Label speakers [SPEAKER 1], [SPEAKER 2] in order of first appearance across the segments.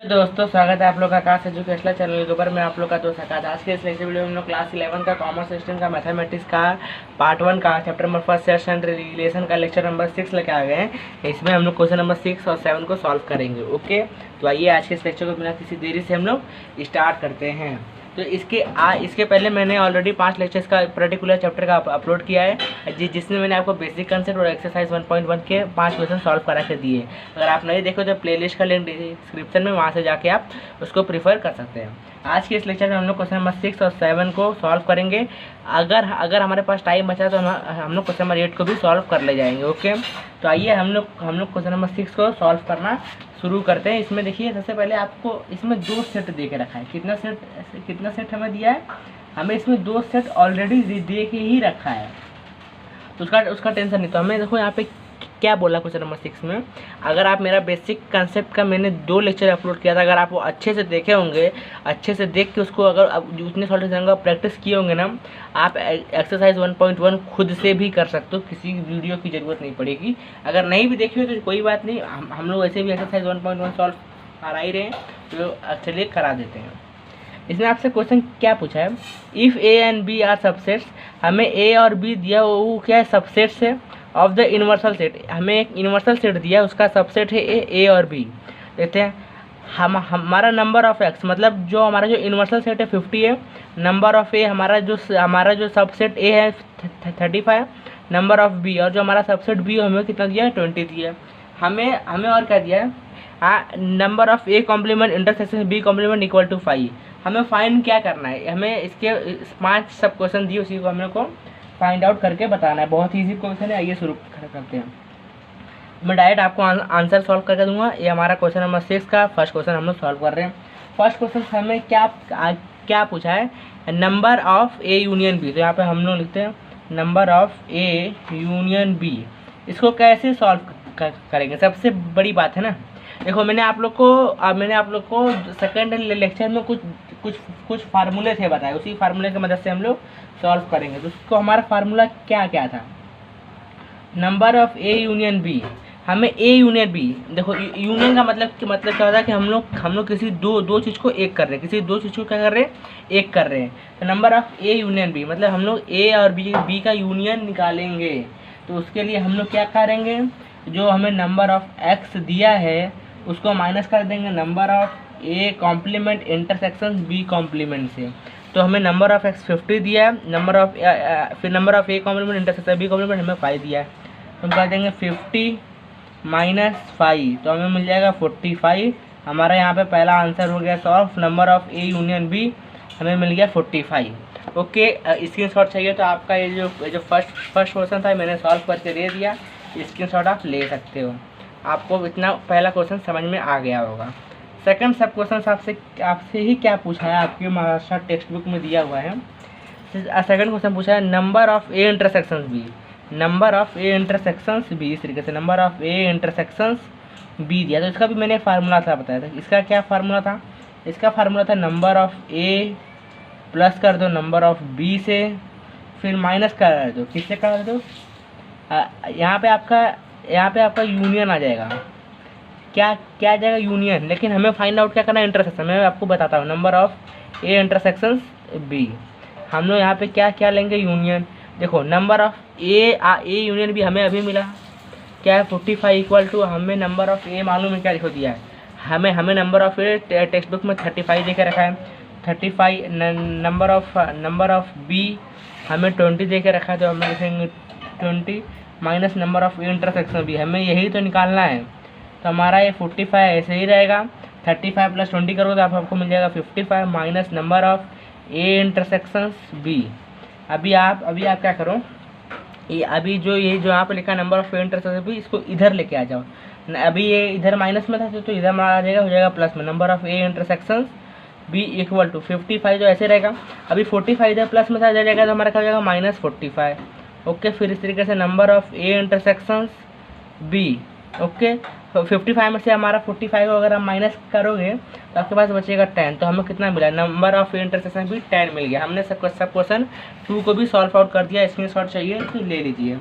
[SPEAKER 1] दोस्तों स्वागत है आप लोग का आकाश एजुकेशनल चैनल के ऊपर। मैं आप लोग का दोस्त आकाश। आज के इस लेक्चर वीडियो में हम लोग क्लास 11 का कॉमर्स सिस्टम का मैथमेटिक्स का पार्ट 1 का chapter number 1 sets and relation का लेक्चर नंबर 6 लेके आ गए हैं। इसमें हम लोग क्वेश्चन नंबर 6 और 7 को सॉल्व करेंगे। ओके, तो आइए आज के इस लेक्चर को बिना किसी देरी से हम लोग स्टार्ट करते हैं। तो इसके पहले मैंने ऑलरेडी 5 लेक्चर्स का पर्टिकुलर चैप्टर का अपलोड किया है, जिसमें मैंने आपको बेसिक कंसेप्ट और एक्सरसाइज 1.1 के 5 क्वेश्चन सॉल्व करा के दिए। अगर आप नहीं देखो तो प्लेलिस्ट का लिंक डिस्क्रिप्शन में, वहाँ से जाके आप उसको प्रीफर कर सकते हैं। आज के इस लेक्चर में हम लोग क्वेश्चन नंबर 6 और 7 को सॉल्व करेंगे। अगर हमारे पास टाइम बचा तो हम लोग क्वेश्चन नंबर 8 को भी सॉल्व कर ले जाएंगे। ओके, तो आइए हम लोग क्वेश्चन नंबर 6 को सॉल्व करना शुरू करते हैं। इसमें देखिए, सबसे पहले आपको इसमें 2 सेट दे के रखा है। कितना सेट हमें दिया है? हमें इसमें 2 सेट ऑलरेडी दे के ही रखा है, तो उसका टेंशन नहीं। तो हमें देखो यहाँ पे क्या बोला क्वेश्चन नंबर 6 में। अगर आप मेरा बेसिक कंसेप्ट का मैंने 2 लेक्चर अपलोड किया था, अगर आप वो अच्छे से देखे होंगे, अच्छे से देख के उसको अगर आप उतने सॉल्यूशन का प्रैक्टिस किए होंगे ना, आप एक्सरसाइज 1.1 खुद से भी कर सकते हो, किसी वीडियो की ज़रूरत नहीं पड़ेगी। अगर नहीं भी देखी हो तो कोई बात नहीं, हम लोग ऐसे भी एक्सरसाइज 1.1 सॉल्व करा ही रहे हैं, तो चलिए करा देते हैं। इसमें आपसे क्वेश्चन क्या पूछा है? If A and B are subsets, हमें ए और बी दिया, वो क्या है? सबसेट्स है ऑफ द यूनिवर्सल सेट। हमें एक यूनिवर्सल सेट दिया, उसका सबसेट है ए और बी। देखते हैं, हमारा नंबर ऑफ एक्स, मतलब जो हमारा जो यूनिवर्सल सेट है 50 है। नंबर ऑफ ए, हमारा जो सबसेट ए है 35, नंबर ऑफ बी, और जो हमारा सबसेट बी हमें कितना दिया है? 20 दिया है। हमें और क्या दिया है? Number of A complement intersection B complement equal to 5। हमें फाइंड क्या करना है? हमें इसके 5 सब क्वेश्चन दिए, उसी को हमें को फाइंड आउट करके बताना है। बहुत ईजी क्वेश्चन है, आइए शुरू करते हैं। मैं डायरेक्ट आपको आंसर सॉल्व करके दूंगा। ये हमारा क्वेश्चन नंबर 6 का फर्स्ट क्वेश्चन हम लोग सॉल्व कर रहे हैं। फर्स्ट क्वेश्चन हमें क्या पूछा है? Number of A union B. तो यहाँ पे हम लोग लिखते हैं number of A union B. इसको कैसे सॉल्व करेंगे? सबसे बड़ी बात है ना, देखो मैंने आप लोग को सेकेंड लेक्चर में कुछ फार्मूले थे बताए, उसी फार्मूले की मदद से हम लोग सॉल्व करेंगे। तो उसको हमारा फार्मूला क्या था? Number of A union B. हमें ए यूनियन बी, देखो यूनियन का मतलब क्या होता है कि हम लोग किसी दो चीज़ को एक कर रहे हैं, किसी 2 चीज़ को क्या कर रहे हैं? एक कर रहे हैं। तो number of A union B मतलब हम लोग ए और बी का यूनियन निकालेंगे। तो उसके लिए हम लोग क्या करेंगे? जो हमें नंबर ऑफ एक्स दिया है उसको माइनस कर देंगे number of A complement intersection B complement से। तो हमें नंबर ऑफ एक्स 50 दिया है, फिर number of A complement intersection B complement हमें 5 दिया है। तो हम कर देंगे 50 माइनस 5, तो हमें मिल जाएगा 45। हमारा यहाँ पे पहला आंसर हो गया solve. Number of A union B हमें मिल गया 45। ओके, स्क्रीनशॉट चाहिए तो आपका ये जो फर्स्ट क्वेश्चन था मैंने सॉल्व करके दे दिया, स्क्रीनशॉट आप ले सकते हो। आपको इतना पहला क्वेश्चन समझ में आ गया होगा। सेकंड सब क्वेश्चन आपसे ही क्या पूछा है? आपके महाराष्ट्र टेक्स्ट बुक में दिया हुआ है। सेकंड क्वेश्चन पूछा है number of A intersections B. Number of A intersections B, इस तरीके से number of A intersections B दिया। तो इसका भी मैंने फार्मूला था बताया था। इसका क्या फार्मूला था? इसका फार्मूला था नंबर ऑफ ए प्लस कर दो नंबर ऑफ बी से, फिर माइनस कर दो, किससे कर दो? यहाँ पे आपका यूनियन आ जाएगा। क्या आ जाएगा? यूनियन। लेकिन हमें फाइंड आउट क्या करना है? इंटरसेक्शन। मैं आपको बताता हूँ। Number of A intersections B, हम लोग यहाँ पे क्या लेंगे? यूनियन। देखो number of A union B हमें अभी मिला क्या है? 45 इक्वल टू, हमें नंबर ऑफ ए मालूम है क्या लिखो दिया है? हमें number of A text book में 35 दे के रखा है। 35 नंबर ऑफ बी हमें 20 दे के रखा है, तो हमें लिखेंगे 20 minus number of A intersection B. हमें यही तो निकालना है, तो हमारा ये 45 ऐसे ही रहेगा। 35 प्लस 20 करोगे तो आपको मिल जाएगा 55 minus number of A intersections B. अभी आप क्या करो? ये जो यहाँ पे लिखा number of A intersection B, इसको इधर लेके आ जाओ। अभी ये इधर माइनस में था तो इधर आ जाएगा, हो जाएगा प्लस में। Number of A intersections B equal to 55 जो ऐसे रहेगा। अभी 45 इधर प्लस में था, इधर जाएगा तो हमारा क्या हो जाएगा? माइनस 45। ओके, फिर इस तरीके से number of A intersections B. Okay, 55 में से हमारा 45 को अगर आप माइनस करोगे तो आपके पास बचेगा 10। तो हमें कितना मिला? नंबर ऑफ ए इंटरसेक्शन भी 10 मिल गया। हमने सब क्वेश्चन 2 को भी सॉल्व आउट कर दिया। स्क्रीनशॉट चाहिए तो ले लीजिए।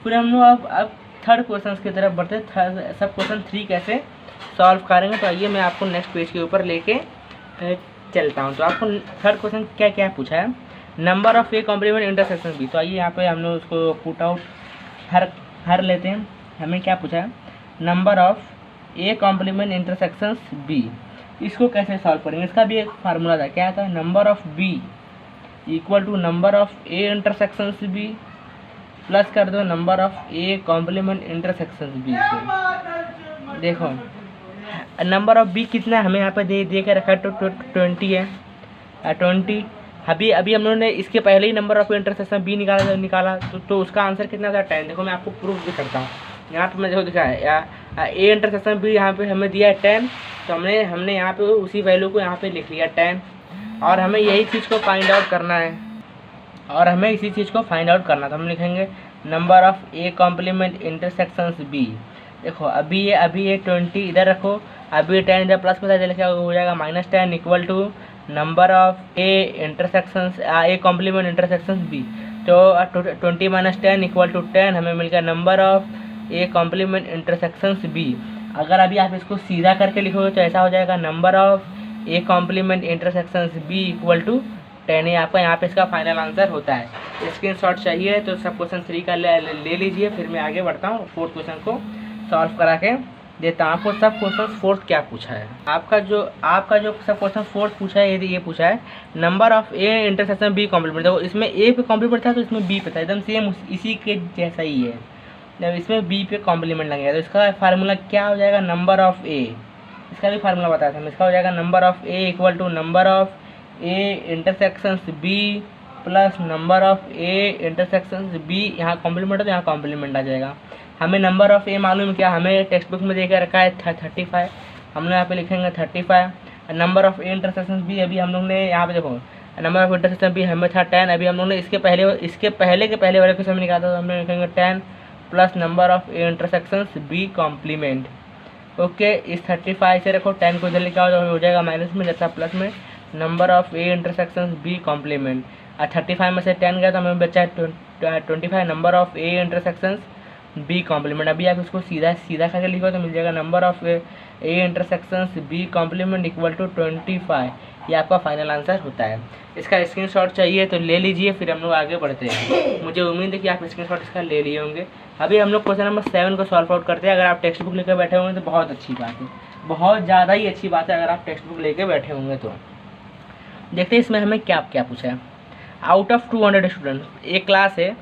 [SPEAKER 1] फिर हम लोग अब थर्ड क्वेश्चन की तरफ बढ़ते। सब क्वेश्चन 3 कैसे सॉल्व करेंगे। तो आइए मैं आपको नेक्स्ट पेज के ऊपर लेके चलता हूँ। तो आपको थर्ड क्वेश्चन क्या क्या पूछा है, number of A complement intersection B. तो आइए यहाँ पे हम लोग उसको पुट आउट हर लेते हैं। हमें क्या पूछा है, number of A complement intersections B. इसको कैसे सॉल्व करेंगे, इसका भी एक फार्मूला था, क्या था, number of B equal to number of A intersections B plus कर दो number of A complement intersections B से। देखो नंबर ऑफ बी कितना है, हमें यहाँ पे दे के रखा है, तो 20 है, 20। अभी हम लोगों ने इसके पहले ही नंबर ऑफ इंटरसेक्शन बी निकाला तो उसका आंसर कितना था, 10। देखो मैं आपको प्रूफ भी करता हूँ, यहाँ पे मैं देखो दिखा है ए इंटरसेक्शन बी, यहाँ पे हमें दिया है 10, तो हमने यहाँ पे उसी वैल्यू को यहाँ पे लिख लिया 10, और हमें यही चीज़ को फाइंड आउट करना है, तो हम लिखेंगे number of A complement intersections B. देखो अभी ये 20 इधर रखो, अभी 10 इधर प्लस में लिखा हो जाएगा -10 equal to number of A intersections A complement intersections B. तो 20 - 10 इक्वल टू 10 हमें मिल गया number of A complement intersections B. अगर अभी आप इसको सीधा करके लिखोगे तो ऐसा हो जाएगा number of A complement intersections B equal to 10। ये आपका यहाँ पे इसका फाइनल आंसर होता है। स्क्रीनशॉट चाहिए तो सब क्वेश्चन 3 का ले लीजिए, फिर मैं आगे बढ़ता हूँ, फोर्थ क्वेश्चन को सॉल्व करा के देता हूँ आपको। सब क्वेश्चन फोर्थ क्या पूछा है, आपका जो सब क्वेश्चन फोर्थ पूछा है, ये पूछा है number of A intersection B complement. देखो इसमें ए पे कॉम्प्लीमेंट था तो इसमें बी पे था, एकदम सेम इसी के जैसा ही है, जब इसमें बी पे कॉम्प्लीमेंट लगेगा तो इसका फार्मूला क्या हो जाएगा, नंबर ऑफ ए। इसका भी फार्मूला बताया था, इसका हो जाएगा number of A equal to number of A intersections B plus number of A intersections B. यहाँ कॉम्प्लीमेंट है तो यहाँ कॉम्प्लीमेंट आ जाएगा। हमें नंबर ऑफ ए मालूम क्या, हमें टेक्स्ट बुक में देकर रखा है 35, हम लोग यहाँ पे लिखेंगे 35। Number of A intersections B अभी हम लोग ने यहाँ पे देखो नंबर ऑफ इंटरसेक्शन बी हमें था 10, अभी हम लोग ने इसके पहले वाले क्वेश्चन में निकाला था, तो हम लोग लिखेंगे 10 plus number of A intersections B complement. Okay, इस 35 से रखो, 10 को इधर लिखा हो जाएगा माइनस में, जैसा प्लस में number of A intersections B complement. 35 में से 10 गया तो हमें बचा 25 number of A intersections B complement. अभी आप इसको सीधा करके लिखो तो मिल जाएगा number of A intersections B complement equal to 25। ये आपका फाइनल आंसर होता है। इसका स्क्रीनशॉट चाहिए तो ले लीजिए, फिर हम लोग आगे बढ़ते हैं। मुझे उम्मीद है कि आप स्क्रीनशॉट इसका ले लिए होंगे। अभी हम लोग क्वेश्चन नंबर 7 को सॉल्व आउट करते हैं। अगर आप टेक्स्ट बुक लेकर बैठे होंगे तो बहुत अच्छी बात है, बहुत ज़्यादा ही अच्छी बात है अगर आप टेक्स्ट बुक लेकर बैठे होंगे तो। देखते हैं इसमें हमें क्या क्या पूछा है। आउट ऑफ 200 स्टूडेंट, एक क्लास है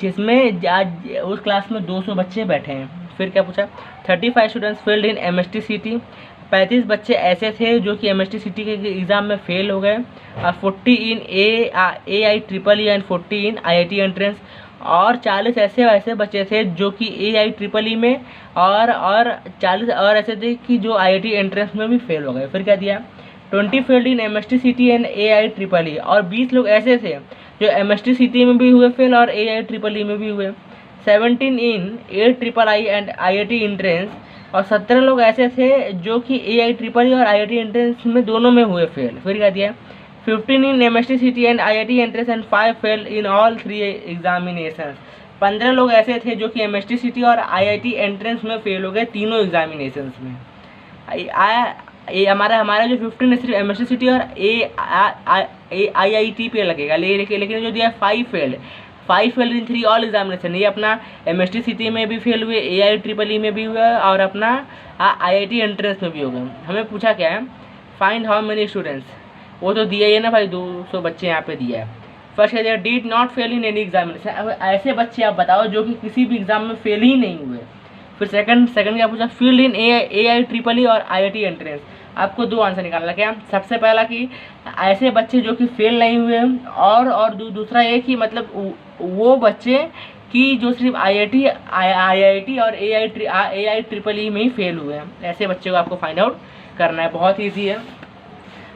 [SPEAKER 1] जिसमें आज उस क्लास में 200 बच्चे बैठे हैं। फिर क्या पूछा, 35 students failed in MST CT, 35 बच्चे ऐसे थे जो कि MST CT के एग्ज़ाम में फेल हो गए, और 40 इन AIEEE and 40 in IIT entrance, और 40 ऐसे बच्चे थे जो कि AIEEE में और 40 और ऐसे थे कि जो IIT एंट्रेंस में भी फेल हो गए। फिर क्या दिया, 20 failed in MST CT and AIEEE, और 20 लोग ऐसे थे जो MST CT में भी हुए फेल और AIEEE में भी हुए। 17 इन AIII एंड IIT एंट्रेंस, और 17 लोग ऐसे थे जो कि AIEEE और IIT एंट्रेंस में दोनों में हुए फेल। फिर क्या दिया, 15 इन MST CT and IIT entrance and 5 fail in all 3 examination. 15 लोग ऐसे थे जो कि MST CT और IIT एंट्रेंस में फेल हो गए तीनों एग्जामिनेशंस में। हमारा जो 15 सिर्फ MST CT और AIIT पे लगेगा, लेकिन जो दिया 5 फेल्ड इन 3 ऑल एग्जामिनेशन, ये अपना MST CT में भी फेल हुए, AIEEE में भी हुआ और अपना IIT एंट्रेंस में भी हो गए। हमें पूछा क्या है, फाइंड हाउ मेनी स्टूडेंट्स, वो तो दिया ही है ना भाई, 200 बच्चे यहाँ पे दिया है। फर्स्ट है did not fail in any examination, अब ऐसे बच्चे आप बताओ जो कि किसी भी एग्जाम में फेल ही नहीं हुए। फिर सेकंड क्या पूछा, फील्ड इन AIEEE और IIT एंट्रेंस। आपको 2 आंसर निकालना, क्या सबसे पहला कि ऐसे बच्चे जो कि फेल नहीं हुए, और दूसरा ये कि मतलब वो बच्चे कि जो सिर्फ IIT और AIEEE में ही फेल हुए हैं, ऐसे बच्चे को आपको फाइंड आउट करना है। बहुत ईजी है,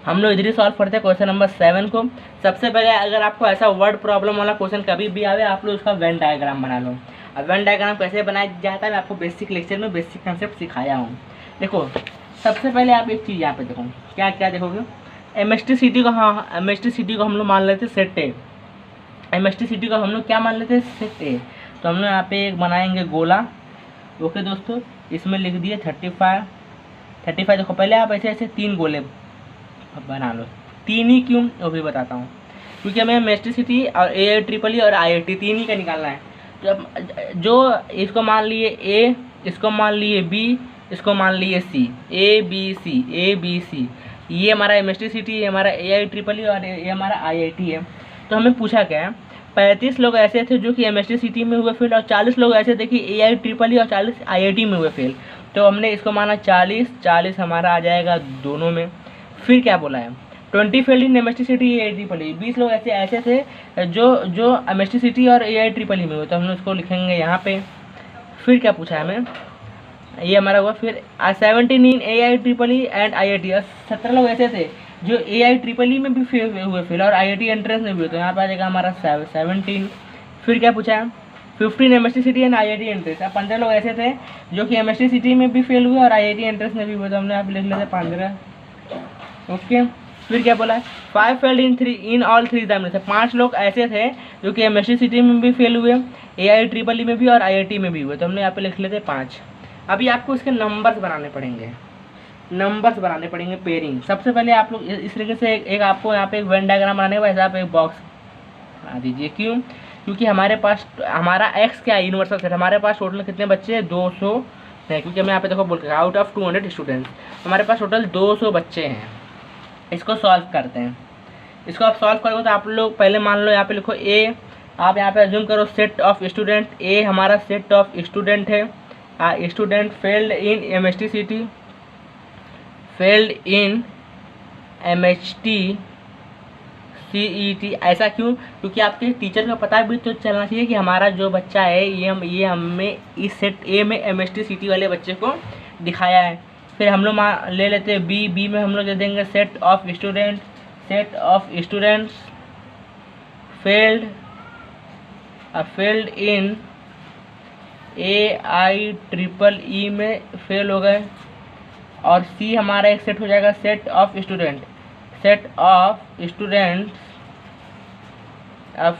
[SPEAKER 1] हम लोग इधर ही सॉल्व करते हैं क्वेश्चन नंबर 7 को। सबसे पहले अगर आपको ऐसा वर्ड प्रॉब्लम वाला क्वेश्चन कभी भी आवे, आप लोग उसका वेन डायग्राम बना लो। अब वेन डायग्राम कैसे बनाया जाता है मैं आपको बेसिक लेक्चर में बेसिक कंसेप्ट सिखाया हूँ। देखो सबसे पहले आप एक चीज़ यहाँ पे देखो, क्या क्या देखोगे, MST CT को, हाँ MST CT को हम लोग मान लेते सेट ए, MST CT को हम लोग क्या मान लेते सेट ए। तो हम लोग यहाँ पे एक बनाएंगे गोला। ओके दोस्तों, इसमें लिख दिए 35 35 देखो पहले आप ऐसे ऐसे 3 गोले बना लो। 3 ही क्यों वो भी बताता हूँ, क्योंकि हमें मेस्टिसिटी और AIEEE और IIT 3 ही का निकालना है। जो इसको मान लिए A, इसको मान लिए B, इसको मान लिए C, ABC, ये हमारा मेस्टिसिटी, ये हमारा AIEEE और ये हमारा IIT है। तो हमें पूछा क्या है, 35 लोग ऐसे थे जो कि MSTCT में हुए फेल और 40 लोग ऐसे थे कि AIEEE और 40 IIT में हुए फेल। तो हमने इसको माना 40 हमारा आ जाएगा दोनों में। फिर क्या बोला है, 20 फेल्ड इन MSTCT AIEEE, 20 लोग ऐसे थे जो MSTCT और AIEEE में हुए, तो हम उसको लिखेंगे यहाँ पे। फिर क्या पूछा है हमें, ये हमारा हुआ। फिर 17 इन AIEEE एंड IIT, 17 लोग ऐसे थे जो AIEEE में भी फेल हुए फेल और IIT एंट्रेंस में भी हुए, तो यहाँ पे आ जाएगा हमारा 17। फिर क्या पूछा है, 15 MSTCT एंड IIT एंट्रेंस, 15 लोग ऐसे थे जो कि MSTCT में भी फेल हुए और IIT एंट्रेंस में भी हुए, तो हमने यहाँ पे लिख लेते 15। ओके। फिर क्या बोला है, 5 फेल्ड इन ऑल 3 एग्जामिनेशन, 5 लोग ऐसे थे जो कि MSTCT में भी फेल हुए, AIEEE में भी और IIT में भी हुए, तो हमने यहाँ पे लिख लेते 5। अभी आपको इसके नंबर्स बनाने पड़ेंगे, पेयरिंग। सबसे पहले आप लोग इस तरीके से एक आपको यहाँ पे एक वेन डायग्राम बनाने के बाद आप एक बॉक्स बना दीजिए। क्यों, क्योंकि हमारे पास हमारा एक्स क्या है, यूनिवर्सल सेट। हमारे पास टोटल कितने बच्चे हैं, 200 है, क्योंकि हमें यहाँ पे देखो बोल के आउट ऑफ 200 स्टूडेंट्स हमारे पास टोटल 200 बच्चे हैं। इसको सॉल्व करते हैं। इसको आप सॉल्व करोगे तो आप लोग पहले मान लो यहाँ पे लिखो ए, आप यहाँ पे अज्यूम करो सेट ऑफ स्टूडेंट, ए हमारा सेट ऑफ स्टूडेंट है। Student failed in MSTCT, failed in MSTCET। ऐसा क्यों, क्योंकि आपके टीचर को पता भी तो चलना चाहिए कि हमारा जो बच्चा है ये हमें इस सेट ए में MSTCT वाले बच्चे को दिखाया है। फिर हम लोग ले लेते हैं बी में हम लोग दे देंगे set of students failed in AIEEE में फेल हो गए। और सी हमारा एक सेट हो जाएगा set of students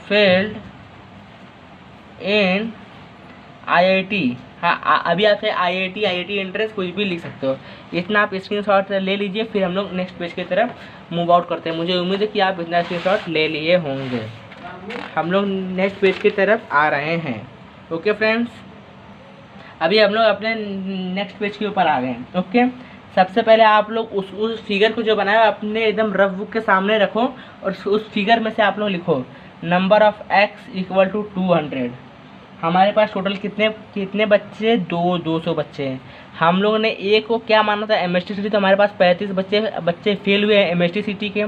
[SPEAKER 1] failed in IIT। हाँ, अभी आपसे IIT एंट्रेंस कुछ भी लिख सकते हो, इतना आप स्क्रीनशॉट ले लीजिए। फिर हम लोग नेक्स्ट पेज की तरफ मूव आउट करते हैं। मुझे उम्मीद है कि आप इतना स्क्रीनशॉट ले लिए होंगे। हम लोग नेक्स्ट पेज की तरफ आ रहे हैं। ओके फ्रेंड्स, अभी हम लोग अपने नेक्स्ट पेज के ऊपर आ गए हैं। ओके, सबसे पहले आप लोग उस फिगर को जो बनाया अपने एकदम रफ बुक के सामने रखो और उस फिगर में से आप लोग लिखो number of x equal to 200। हमारे पास टोटल कितने बच्चे, 200 बच्चे हैं। हम लोगों ने ए को क्या माना था, MSTCT, तो हमारे पास 35 बच्चे फेल हुए हैं MSTCT के।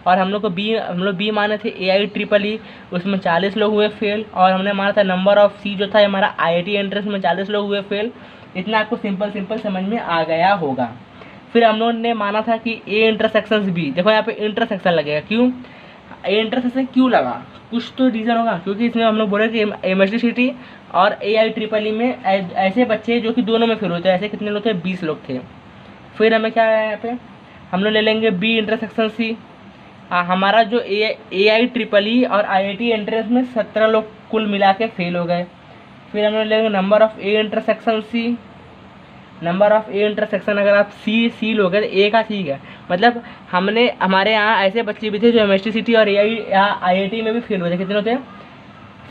[SPEAKER 1] और हम लोग बी माने थे AIEEE, उसमें 40 लोग हुए फेल। और हमने माना था नंबर ऑफ सी जो था हमारा IIT एंट्रेंस में 40 लोग हुए फेल। इतना आपको सिंपल समझ में आ गया होगा। फिर हम लोगों ने माना था कि A इंटरसेक्शन B, देखो यहाँ पे इंटरसेक्शन लगेगा। क्यों A इंटरसेक्शन क्यों लगा, कुछ तो रीज़न होगा, क्योंकि इसमें हम लोग बोले कि MSTCT और AIEEE में ऐसे बच्चे जो कि दोनों में फेल होते हैं, ऐसे कितने लोग थे, 20 लोग थे। फिर हमें क्या है यहाँ पे, हम लोग ले लेंगे B इंटरसेक्शन C। हमारा जो AIEEE और IIT एंट्रेंस में 17 लोग कुल मिला के फेल हो गए। फिर हम लोग लेंगे number of A intersection C। Number of A intersection अगर आप सी लोगे तो A का ठीक है, मतलब हमारे यहाँ ऐसे बच्चे भी थे जो MSTCT और IIT में भी फेल हुए थे। कितने थे,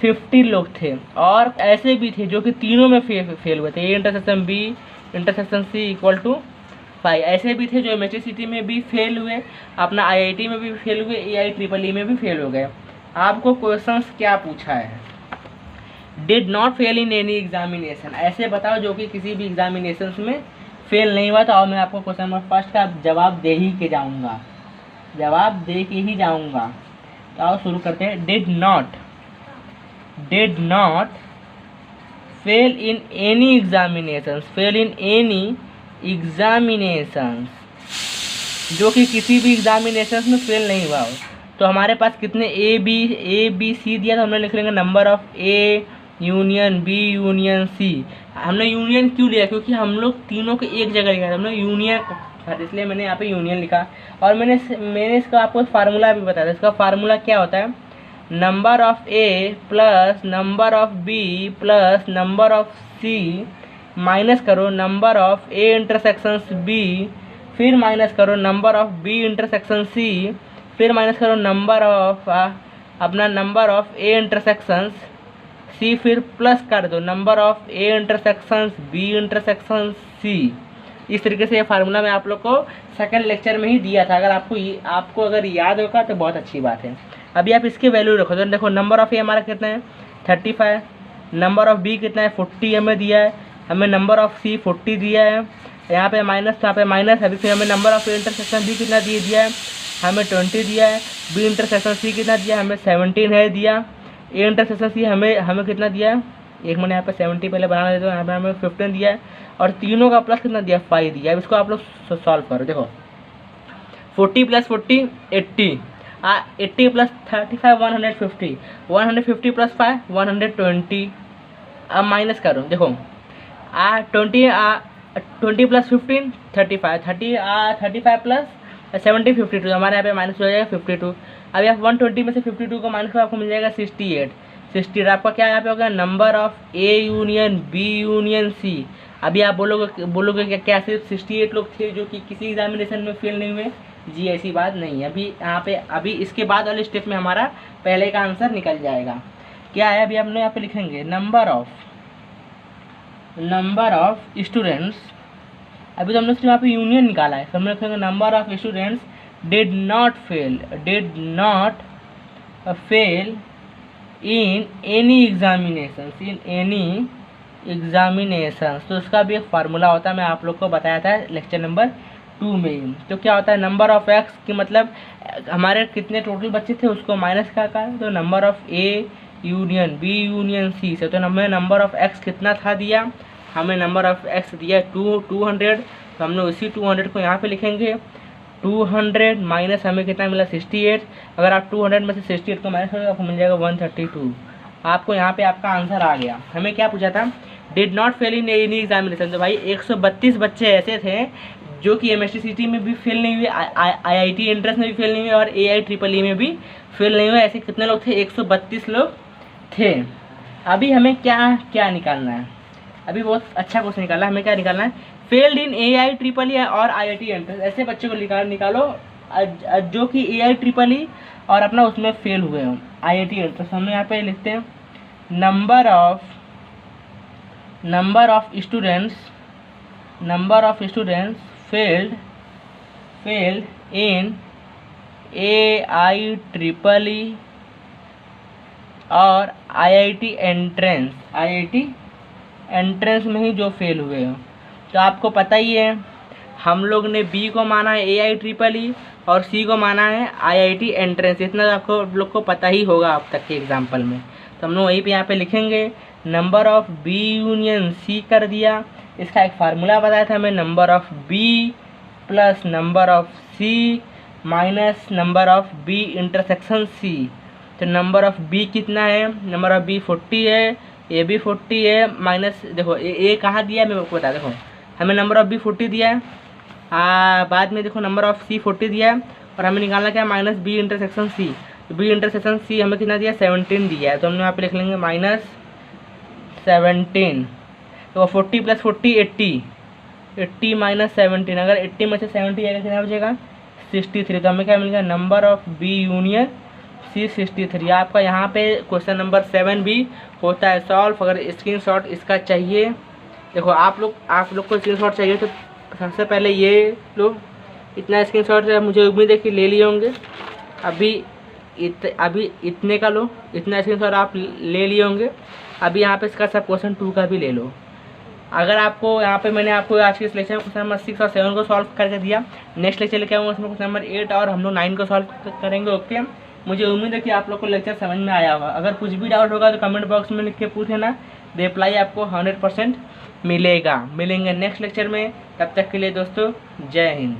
[SPEAKER 1] 50 लोग थे। और ऐसे भी थे जो कि तीनों में फेल हुए थे, A intersection B intersection C equal to 5। ऐसे भी थे जो MSTCT में भी फेल हुए, अपना IIT में भी फेल हुए, AIEEE में भी फेल हो गए। आपको क्वेश्चंस क्या पूछा है, did not fail in any examination, ऐसे बताओ जो कि किसी भी एग्जामिनेशन में फेल नहीं हुआ था। और मैं आपको क्वेश्चन नंबर फर्स्ट का जवाब दे ही जाऊंगा। तो आओ शुरू करते हैं। Did not fail in any examinations, जो कि किसी भी एग्जामिनेशन में फेल नहीं हुआ हो। तो हमारे पास कितने ए बी सी दिया था, हमने लिख लेंगे number of A union B union C। हमने यूनियन क्यों लिया, क्योंकि हम लोग तीनों को एक जगह लिखा था, हमने यूनियन, इसलिए मैंने यहाँ पे यूनियन लिखा। और मैंने इसका आपको फार्मूला भी बताया था। इसका फार्मूला क्या होता है, number of A plus number of B plus number of C minus करो number of A intersections B फिर माइनस करो number of B intersection C, फिर माइनस करो नंबर ऑफ अपना number of A intersections C, फिर plus कर दो number of A intersections B intersection C. इस तरीके से ये फार्मूला मैं आप लोग को सेकंड लेक्चर में ही दिया था। अगर आपको अगर याद होगा तो बहुत अच्छी बात है। अभी आप इसकी वैल्यू रखो तो देखो नंबर ऑफ ए हमारा कितना है 35, नंबर ऑफ बी कितना है 40 हमें दिया है, हमें नंबर ऑफ सी 40 दिया है, यहाँ पे माइनस तो यहाँ पे माइनस। अभी फिर हमें number of A intersection B कितना दिया है, हमें 20 दिया है। बी इंटरसेक्शन सी कितना दिया है, हमें 17 है दिया। ए इंटरसेक्शन सी हमें कितना दिया है, एक मैंने यहाँ पे 70 पहले बना देते हो, यहाँ पे हमें 15 दिया है और तीनों का प्लस कितना दिया 5 दिया है। अब इसको आप लोग सॉल्व करो। देखो 40 + 40 80, 80 + 35 150, 150 + 5 120। अब माइनस करो, देखो 20 + 15 35, 35 + 70 52, हमारे यहाँ पे माइनस हो जाएगा 52। अब आप 120 में से 52 को माइनस करो, आपको मिल जाएगा 68। आपका क्या यहाँ पे होगा number of A union B union C. अभी आप बोलोगे क्या सिर्फ 68 लोग थे जो कि किसी एग्जामिनेशन में फेल नहीं हुए? जी ऐसी बात नहीं है। अभी यहाँ पे अभी इसके बाद वाले स्टेप में हमारा पहले का आंसर निकल जाएगा। क्या है अभी हम लोग यहाँ पे लिखेंगे नंबर ऑफ स्टूडेंट्स। अभी तो हमने सिर्फ यहाँ पे यूनियन निकाला है, तो हम लिखेंगे number of students did not fail in any examinations. तो उसका भी एक फार्मूला होता है, मैं आप लोग को बताया था लेक्चर नंबर 2 में ही। तो क्या होता है नंबर ऑफ एक्स की मतलब हमारे कितने टोटल बच्चे थे उसको माइनस का तो number of A union B union C से। तो हमें नंबर ऑफ एक्स कितना था दिया, हमें नंबर ऑफ एक्स दिया 200। तो हम लोग उसी 200 को यहाँ पे लिखेंगे 200 माइनस हमें कितना मिला 68। अगर आप 200 में से 68 को माइनस करोगे आपको मिल जाएगा 132। आपको यहाँ पे आपका आंसर आ गया। हमें क्या पूछा था did not fail in any examination. तो भाई 132 बच्चे ऐसे थे जो कि MSTCT में भी फेल नहीं हुए, IIT एंट्रेंस में भी फेल नहीं हुए और AIEEE में भी फेल नहीं हुए। ऐसे कितने लोग थे 132 लोग थे। अभी हमें क्या निकालना है, अभी बहुत अच्छा क्वेश्चन निकाला। हमें क्या निकालना है फेल्ड इन AIEEE और IIT एंट्रेंस। ऐसे बच्चों को निकालो जो कि AIEEE और अपना उसमें फेल हुए हो IIT एंट्रेंस। हम यहाँ पे लिखते हैं number of students failed in AIEEE और IIT एंट्रेंस में ही जो फेल हुए हो। तो आपको पता ही है हम लोग ने बी को माना है AIEEE और सी को माना है IIT एंट्रेंस। इतना आपको लोग को पता ही होगा अब तक के एग्जाम्पल में। तो हम लोग वहीं पे यहाँ पे लिखेंगे number of B union C कर दिया। इसका एक फार्मूला बताया था हमें number of B plus number of C minus number of B intersection C. तो नंबर ऑफ बी कितना है, नंबर ऑफ बी 40 है, ए भी 40 है माइनस देखो ए कहाँ दिया है मैं आपको बता। देखो हमें नंबर ऑफ बी 40 दिया है, बाद में देखो नंबर ऑफ सी 40 दिया है और हमें निकालना क्या है माइनस बी इंटरसेक्शन सी। तो बी इंटरसेक्शन सी हमें कितना दिया 17 दिया है। तो हम यहाँ पे लिख लेंगे -17। तो 40 + 40 80 - 17। अगर 80 में से 70 आएगा कितना बचेगा 63। तो हमें क्या मिलेगा number of B union C 63। आपका यहाँ पे क्वेश्चन नंबर 7 भी होता है सॉल्व। अगर स्क्रीनशॉट इसका चाहिए, देखो आप लोग को स्क्रीनशॉट चाहिए तो सबसे पहले ये लो, इतना स्क्रीनशॉट मुझे उम्मीद है कि ले लिए होंगे। अभी इतने का लो, इतना स्क्रीनशॉट आप ले लिए होंगे। अभी यहाँ पे इसका सब क्वेश्चन 2 का भी ले लो। अगर आपको यहाँ पे मैंने आपको आज के इस लेक्चर में क्वेश्चन नंबर 6 और 7 को सॉल्व करके दिया, नेक्स्ट लेक्चर लेके आऊँगा उसमें क्वेश्चन नंबर 8 और हम लोग 9 को सॉल्व करेंगे। ओके, मुझे उम्मीद है कि आप लोग को लेक्चर समझ में आया होगा। अगर कुछ भी डाउट होगा तो कमेंट बॉक्स में लिख के पूछ लेना, रिप्लाई आपको 100% मिलेंगे नेक्स्ट लेक्चर में। तब तक के लिए दोस्तों जय हिंद।